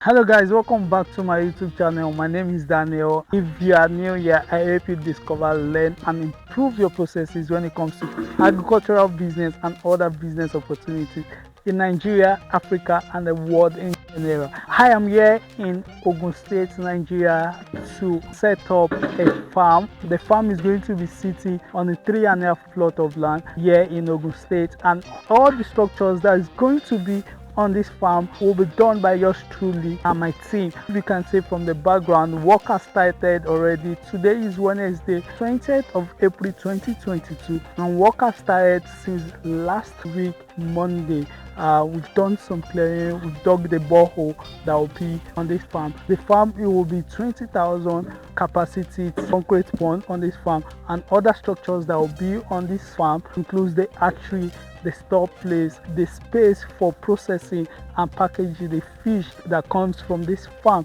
Hello guys, welcome back to my YouTube channel. My name is Daniel. If you are new here, I help you discover, learn and improve your processes when it comes to agricultural business and other business opportunities in Nigeria, Africa and the world in general. I am here in Ogun State, Nigeria to set up a farm. The farm is going to be sitting on a 3.5 plot of land here in Ogun State, and all the structures that is going to be on this farm will be done by yours truly and my team. You can see from the background, work has started already. Today is Wednesday, 20th of April 2022, and work has started since last week Monday. We've done some clearing, we've dug the borehole that will be on this farm. The farm, it will be 20,000 capacity concrete pond on this farm, and other structures that will be on this farm includes the hatchery, the store place, the space for processing and packaging the fish that comes from this farm.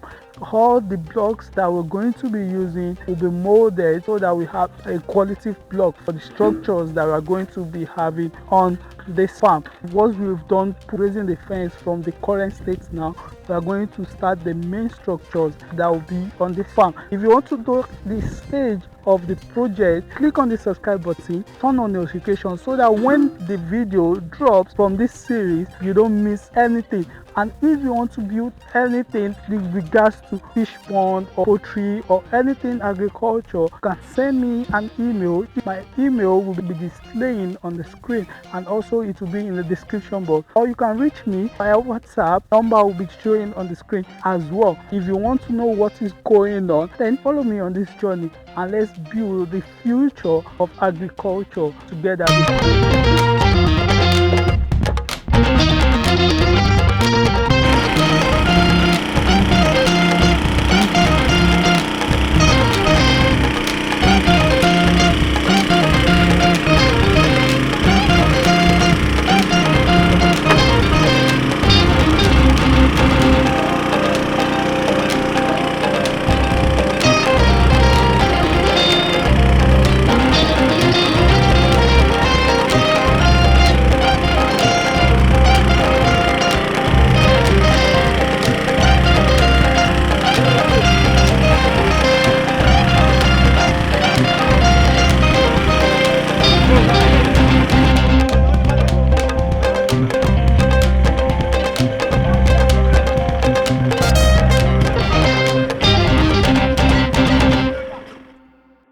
All the blocks that we're going to be using will be molded so that we have a quality block for the structures that we are going to be having on this farm. What we've done, raising the fence from the current state, now we are going to start the main structures that will be on the farm. If you want to do this stage of the project, click on the subscribe button, turn on notifications so that when the video drops from this series, you don't miss anything. And if you want to build anything with regards to fish pond or poultry or anything agriculture, you can send me an email. My email will be displaying on the screen, and also it will be in the description box, or you can reach me via WhatsApp. Number will be showing on the screen as well. If you want to know what is going on, then follow me on this journey and let's build the future of agriculture together.